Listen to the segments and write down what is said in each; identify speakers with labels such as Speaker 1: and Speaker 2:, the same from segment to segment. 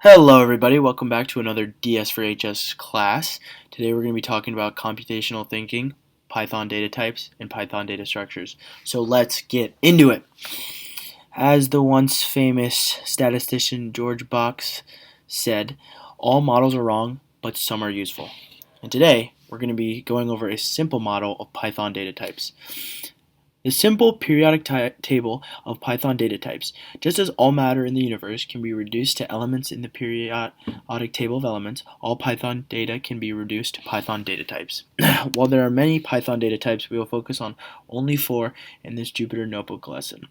Speaker 1: Hello everybody, welcome back to another DS4HS class. Today we're going to be talking about computational thinking, Python data types, and Python data structures. So let's get into it. As the once famous statistician George Box said, all models are wrong, but some are useful. And today we're going to be going over a simple model of Python data types. The simple periodic table of Python data types, just as all matter in the universe can be reduced to elements in the periodic table of elements, all Python data can be reduced to Python data types. While there are many Python data types, we will focus on only 4 in this Jupyter Notebook lesson.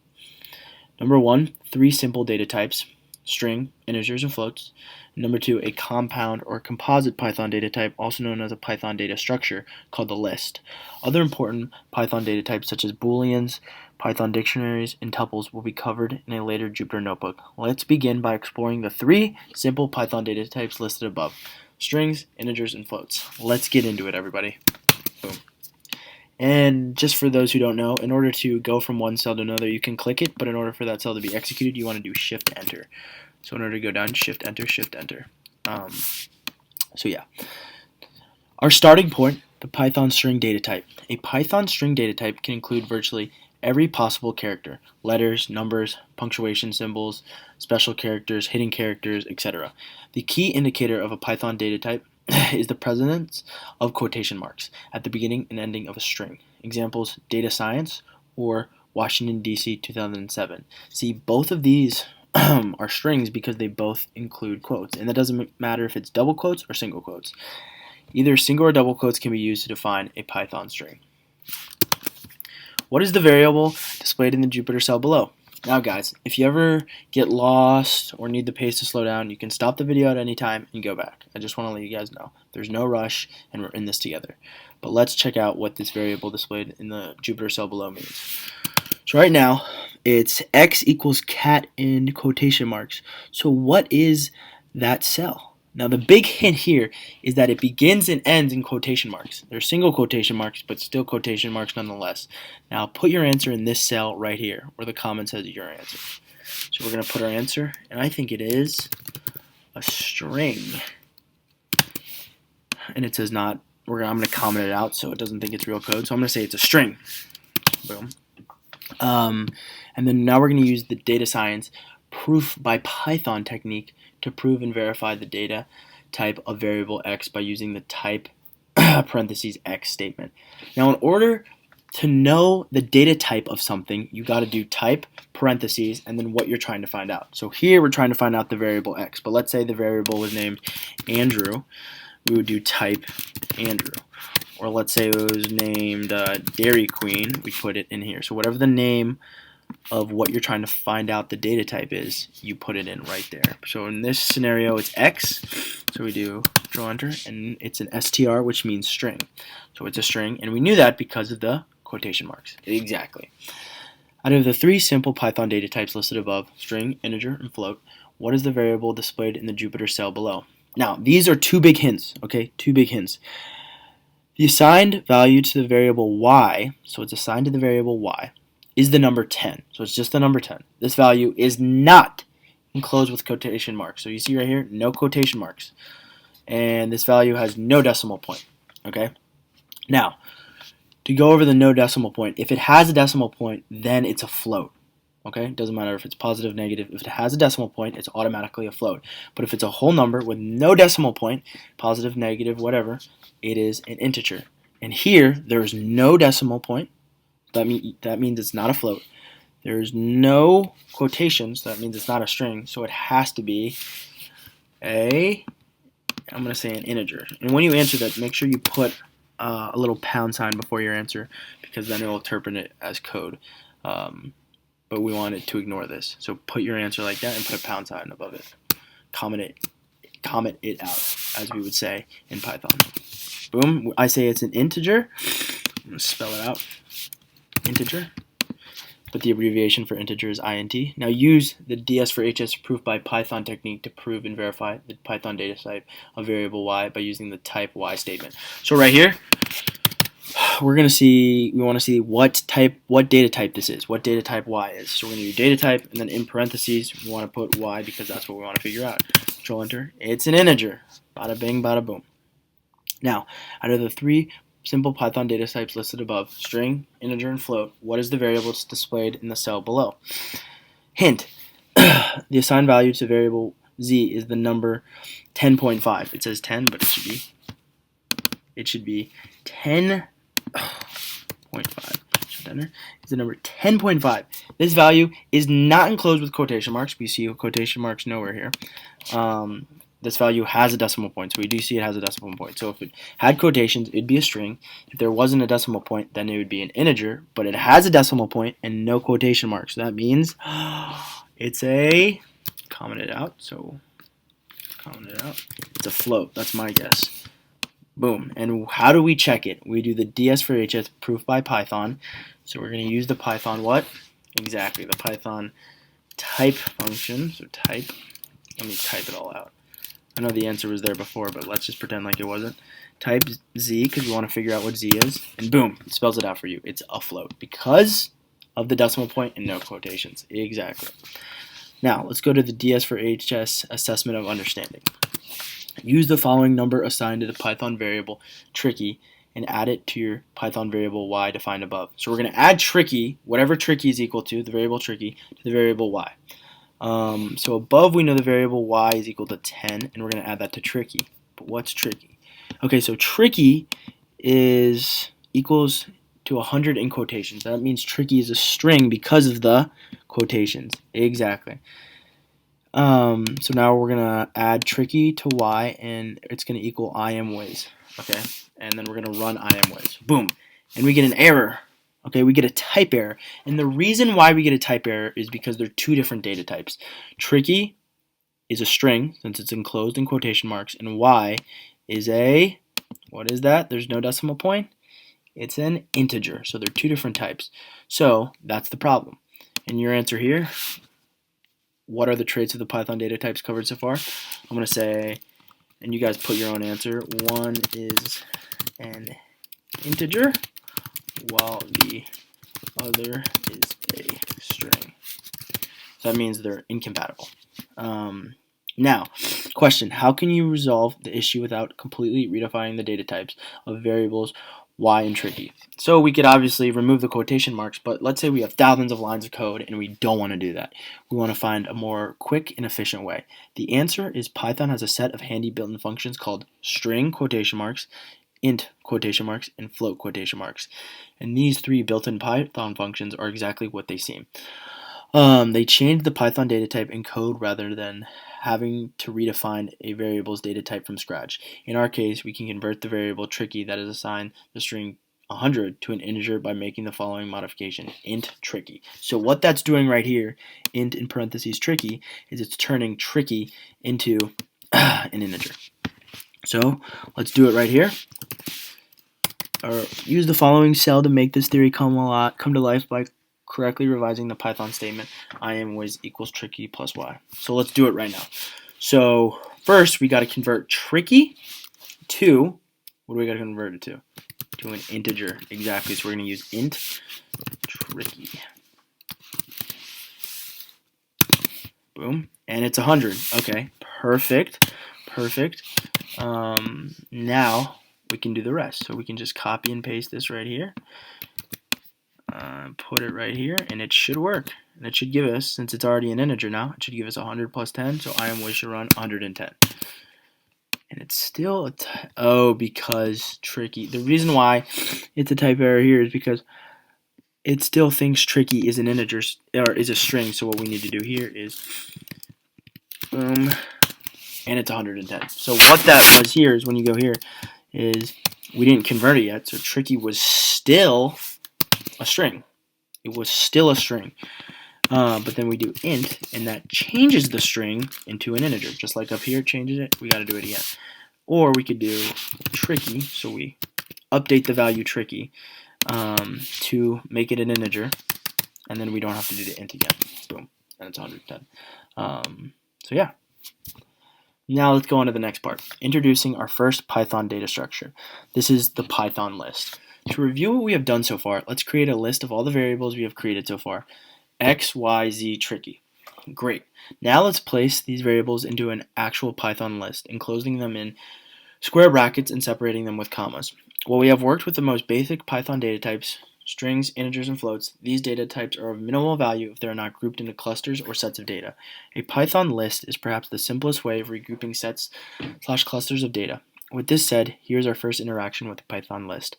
Speaker 1: Number 1, 3 simple data types: string, integers, and floats. Number 2, a compound or composite Python data type, also known as a Python data structure, called the list. Other important Python data types such as booleans, Python dictionaries, and tuples will be covered in a later Jupyter Notebook. Let's begin by exploring the 3 simple Python data types listed above: strings, integers, and floats. Let's get into it, everybody. Boom. And just for those who don't know, in order to go from one cell to another, you can click it, but in order for that cell to be executed, you want to do Shift Enter. So in order to go down, Shift Enter, Shift Enter. So yeah. Our starting point, the Python string data type. A Python string data type can include virtually every possible character: letters, numbers, punctuation symbols, special characters, hidden characters, etc. The key indicator of a Python data type is the presence of quotation marks at the beginning and ending of a string. Examples: data science or Washington, D.C. 2007. See, both of these are strings because they both include quotes, and that doesn't matter if it's double quotes or single quotes. Either single or double quotes can be used to define a Python string. What is the variable displayed in the Jupyter cell below? Now guys, if you ever get lost or need the pace to slow down, you can stop the video at any time and go back. I just want to let you guys know there's no rush and we're in this together. But let's check out what this variable displayed in the Jupyter cell below means. So right now, it's x equals cat in quotation marks. So what is that cell? Now the big hint here is that it begins and ends in quotation marks. They're single quotation marks, but still quotation marks nonetheless. Now put your answer in this cell right here, where the comment says your answer. So we're going to put our answer, and I think it is a string. And it says not. I'm going to comment it out so it doesn't think it's real code. So I'm going to say it's a string. Boom. And then now we're going to use the data science proof by Python technique to prove and verify the data type of variable x by using the type parentheses x statement. Now in order to know the data type of something, you got to do type parentheses and then what you're trying to find out. So here we're trying to find out the variable x, but let's say the variable was named Andrew. We would do type Andrew. Or let's say it was named Dairy Queen, we put it in here. So whatever the name of what you're trying to find out the data type is, you put it in right there. So in this scenario, it's x. So we do Control Enter, and it's an str, which means string. So it's a string, and we knew that because of the quotation marks. Exactly. Out of the 3 simple Python data types listed above, string, integer, and float, what is the variable displayed in the Jupyter cell below? Now, these are 2 big hints, okay? 2 big hints. The assigned value to the variable y, so it's assigned to the variable y, is the number 10. So it's just the number 10. This value is not enclosed with quotation marks. So you see right here, no quotation marks. And this value has no decimal point. Okay? Now, to go over the no decimal point, if it has a decimal point, then it's a float. Okay? It doesn't matter if it's positive, negative. If it has a decimal point, it's automatically a float. But if it's a whole number with no decimal point, positive, negative, whatever, it is an integer. And here, there's no decimal point. That means it's not a float. There's no quotations. That means it's not a string. So it has to be I'm going to say an integer. And when you answer that, make sure you put a little pound sign before your answer, because then it will interpret it as code. But we want it to ignore this. So put your answer like that and put a pound sign above it. Comment it out, as we would say in Python. Boom. I say it's an integer. I'm going to spell it out. Integer, but the abbreviation for integer is int. Now use the DS4HS proof by Python technique to prove and verify the Python data type of variable y by using the type y statement. So right here, we want to see what data type this is, what data type y is. So we're going to do data type, and then in parentheses, we want to put y because that's what we want to figure out. Control Enter. It's an integer. Bada bing, bada boom. Now, out of the three simple Python data types listed above, string, integer, and float, what is the variable displayed in the cell below? Hint, the assigned value to variable z is the number 10.5. It says 10, but it should be 10.5. Is the number 10.5. This value is not enclosed with quotation marks. We see quotation marks nowhere here. This value has a decimal point, so we do see it has a decimal point. So if it had quotations, it'd be a string. If there wasn't a decimal point, then it would be an integer, but it has a decimal point and no quotation marks. So that means it's a, comment it out, it's a float. That's my guess. Boom. And how do we check it? We do the DS4HS proof by Python. So we're going to use the Python what? Exactly, the Python type function. So type, let me type it all out. I know the answer was there before, but let's just pretend like it wasn't. Type z, because we want to figure out what z is, and boom, it spells it out for you. It's a float because of the decimal point and no quotations. Exactly. Now, let's go to the DS4HS assessment of understanding. Use the following number assigned to the Python variable tricky and add it to your Python variable y defined above. So we're going to add tricky, whatever tricky is equal to, the variable tricky, to the variable y. So above we know the variable y is equal to 10, and we're going to add that to tricky. But what's tricky? Okay, so tricky is equals to 100 in quotations. That means tricky is a string because of the quotations. Exactly. So now we're going to add tricky to y, and it's going to equal IMWays. Okay, and then we're going to run IMWays. Boom. And we get an error. Okay, we get a type error. And the reason why we get a type error is because they're two different data types. Tricky is a string, since it's enclosed in quotation marks, and y is a, what is that? There's no decimal point. It's an integer. So they're two different types. So that's the problem. And your answer here, what are the traits of the Python data types covered so far? I'm going to say, and you guys put your own answer, one is an integer, while the other is a string. So that means they're incompatible. Now, question, how can you resolve the issue without completely redefining the data types of variables y and tricky? So we could obviously remove the quotation marks, but let's say we have thousands of lines of code and we don't want to do that. We want to find a more quick and efficient way. The answer is Python has a set of handy built-in functions called string quotation marks, int quotation marks, and float quotation marks. And these three built-in Python functions are exactly what they seem. They change the Python data type in code rather than having to redefine a variable's data type from scratch. In our case, we can convert the variable tricky that is assigned the string 100 to an integer by making the following modification, int tricky. So what that's doing right here, int in parentheses tricky, is it's turning tricky into an integer. So let's do it right here. Or use the following cell to make this theory come to life by correctly revising the Python statement IMWays equals tricky plus y. So let's do it right now. So first we got to convert tricky to, what do we got to convert it to? To an integer. Exactly. So we're going to use int tricky. Boom. And it's 100. Okay. Perfect. Perfect. Now we can do the rest. So we can just copy and paste this right here. Put it right here, and it should work. And it should give us, since it's already an integer now, it should give us 100 plus 10, so IMWays should run 110. And it's still because tricky. The reason why it's a type error here is because it still thinks tricky is an integer, or is a string, so what we need to do here is, boom, and it's 110. So what that was here is, when you go here, is we didn't convert it yet, so tricky was still a string. It was still a string. But then we do int, and that changes the string into an integer. Just like up here, it changes it. We got to do it again. Or we could do tricky, so we update the value tricky to make it an integer, and then we don't have to do the int again. Boom, and it's 110. So yeah. Now let's go on to the next part, introducing our first Python data structure. This is the Python list. To review what we have done so far, let's create a list of all the variables we have created so far. X, Y, Z, tricky. Great. Now let's place these variables into an actual Python list, enclosing them in square brackets and separating them with commas. While we have worked with the most basic Python data types, strings, integers, and floats, these data types are of minimal value if they are not grouped into clusters or sets of data. A Python list is perhaps the simplest way of regrouping sets/clusters of data. With this said, here's our first interaction with the Python list.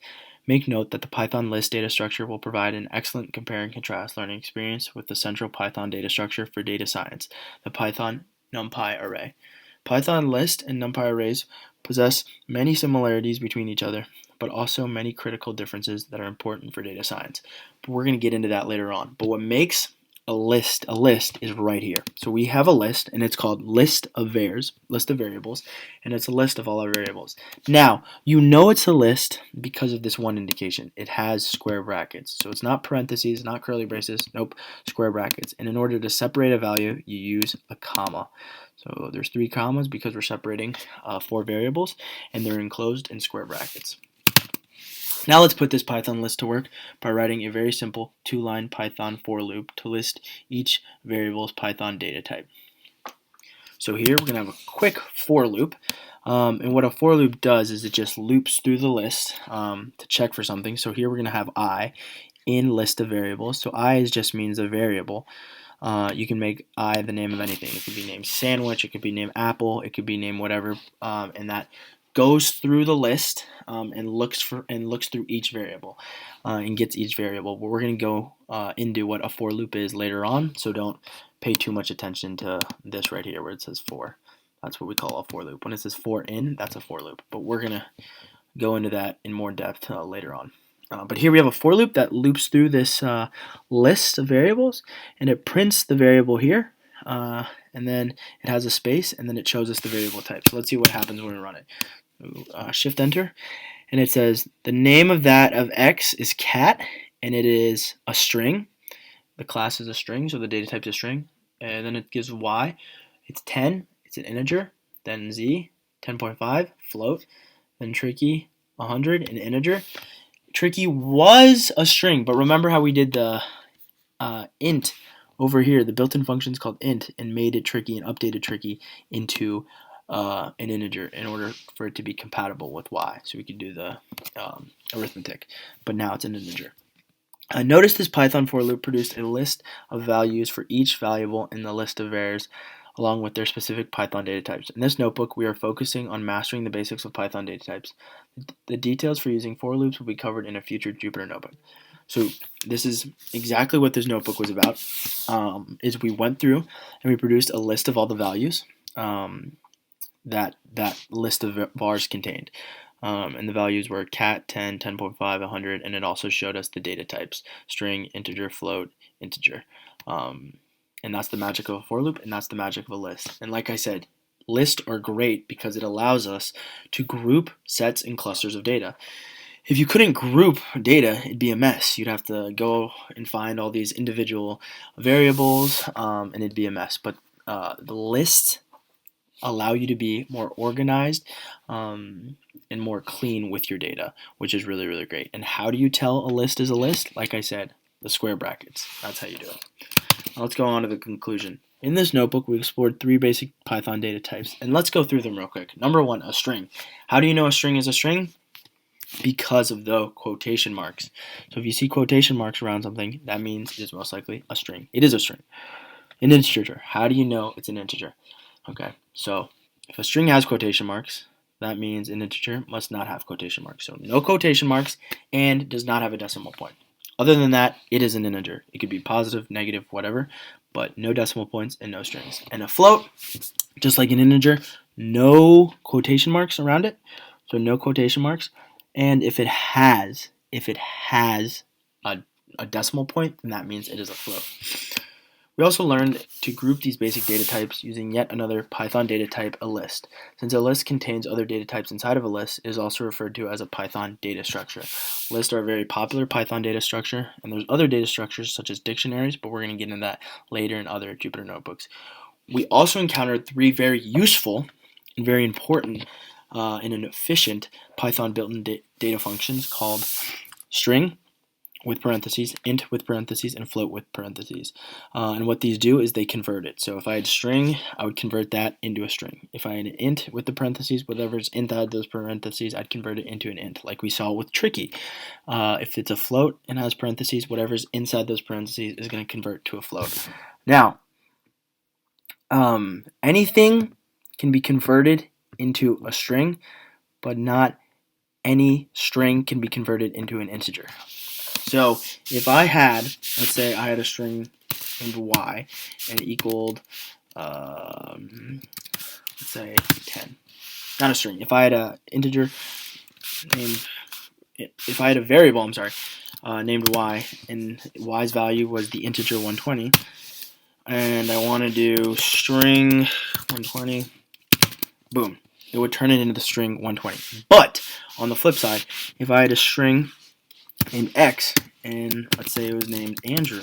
Speaker 1: Make note that the Python list data structure will provide an excellent compare and contrast learning experience with the central Python data structure for data science, the Python NumPy array. Python list and NumPy arrays possess many similarities between each other, but also many critical differences that are important for data science. But we're going to get into that later on. But what makes a list is right here. So we have a list, and it's called list of variables, and it's a list of all our variables. Now, you know it's a list because of this one indication. It has square brackets. So it's not parentheses, not curly braces, nope, square brackets. And in order to separate a value, you use a comma. So there's 3 commas because we're separating 4 variables, and they're enclosed in square brackets. Now let's put this Python list to work by writing a very simple 2-line Python for loop to list each variable's Python data type. So here we're going to have a quick for loop, and what a for loop does is it just loops through the list to check for something. So here we're going to have I in list of variables. So I just means a variable. You can make I the name of anything. It could be named sandwich, it could be named apple, it could be named whatever, and that goes through the list and looks through each variable and gets each variable. But we're going to go into what a for loop is later on, so don't pay too much attention to this right here where it says for. That's what we call a for loop. When it says for in, that's a for loop. But we're going to go into that in more depth later on. But here we have a for loop that loops through this list of variables, and it prints the variable here, and then it has a space, and then it shows us the variable type. So let's see what happens when we run it. Shift enter, and it says the name of that of X is cat, and it is a string. The class is a string, so the data type is a string. And then it gives Y, it's 10, it's an integer. Then Z, 10.5, float. Then tricky, 100, an integer. Tricky was a string, but remember how we did the int over here, the built-in function is called int, and made it tricky and updated tricky into an integer in order for it to be compatible with y. So we could do the arithmetic, but now it's an integer. Notice this Python for loop produced a list of values for each variable in the list of var's along with their specific Python data types. In this notebook, we are focusing on mastering the basics of Python data types. The details for using for loops will be covered in a future Jupyter notebook. So this is exactly what this notebook was about, is we went through and we produced a list of all the values that list of vars contained. And the values were cat, 10, 10.5, 100, and it also showed us the data types, string, integer, float, integer. And that's the magic of a for loop, and that's the magic of a list. And like I said, lists are great because it allows us to group sets and clusters of data. If you couldn't group data, it'd be a mess. You'd have to go and find all these individual variables, and it'd be a mess. But the lists allow you to be more organized and more clean with your data, which is really, really great. And how do you tell a list is a list? Like I said, the square brackets. That's how you do it. Now let's go on to the conclusion. In this notebook, we explored 3 basic Python data types, and let's go through them real quick. Number 1, a string. How do you know a string is a string? Because of the quotation marks. So if you see quotation marks around something, that means it is most likely a string. It is a string. An integer. How do you know it's an integer? Okay, so if a string has quotation marks, that means an integer must not have quotation marks. So no quotation marks and does not have a decimal point. Other than that, it is an integer. It could be positive, negative, whatever, but no decimal points and no strings. And a float, just like an integer, no quotation marks around it. So no quotation marks. And if it has a decimal point, then that means it is a float. We also learned to group these basic data types using yet another Python data type, a list. Since a list contains other data types inside of a list, it is also referred to as a Python data structure. Lists are a very popular Python data structure, and there's other data structures such as dictionaries, but we're going to get into that later in other Jupyter notebooks. We also encountered 3 very useful and very important and an efficient Python built-in data functions called string, with parentheses, int with parentheses, and float with parentheses. And what these do is they convert it. So if I had string, I would convert that into a string. If I had an int with the parentheses, whatever's inside those parentheses, I'd convert it into an int, like we saw with tricky. If it's a float and has parentheses, whatever's inside those parentheses is going to convert to a float. Now, anything can be converted into a string, but not any string can be converted into an integer. So if I had, let's say I had a string named y and it equaled, let's say 10. Not a string. If I had a integer named, if I had a variable, I'm sorry, named y, and y's value was the integer 120, and I want to do string 120, boom, it would turn it into the string 120. But on the flip side, if I had a string named x, and let's say it was named Andrew,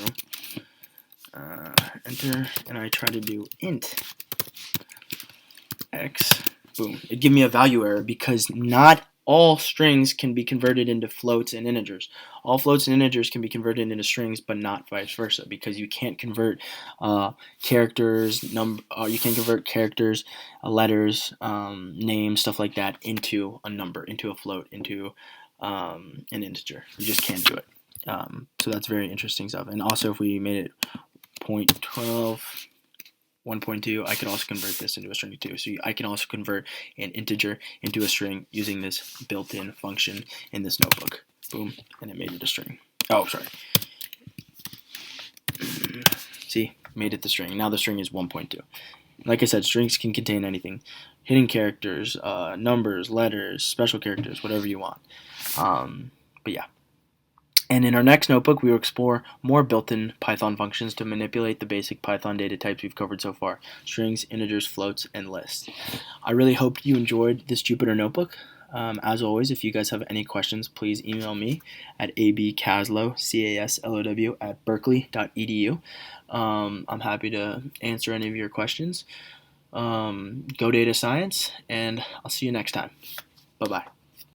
Speaker 1: enter, and I try to do int x, boom, it'd give me a value error because not all strings can be converted into floats and integers. All floats and integers can be converted into strings, but not vice versa, because you can't convert characters, you can convert characters, letters, names, stuff like that into a number, into a float, into an integer. You just can't do it. So that's very interesting stuff. And also, if we made it 0.12, 1.2, I could also convert this into a string too. So I can also convert an integer into a string using this built-in function in this notebook. Boom, and it made it a string. Oh, sorry. See, made it the string. Now the string is 1.2. Like I said, strings can contain anything. Hidden characters, numbers, letters, special characters, whatever you want. But yeah. And in our next notebook, we will explore more built-in Python functions to manipulate the basic Python data types we've covered so far: strings, integers, floats, and lists. I really hope you enjoyed this Jupyter notebook. As always, if you guys have any questions, please email me at abcaslow, C-A-S-L-O-W, at berkeley.edu. I'm happy to answer any of your questions. Go data science, and I'll see you next time. Bye-bye.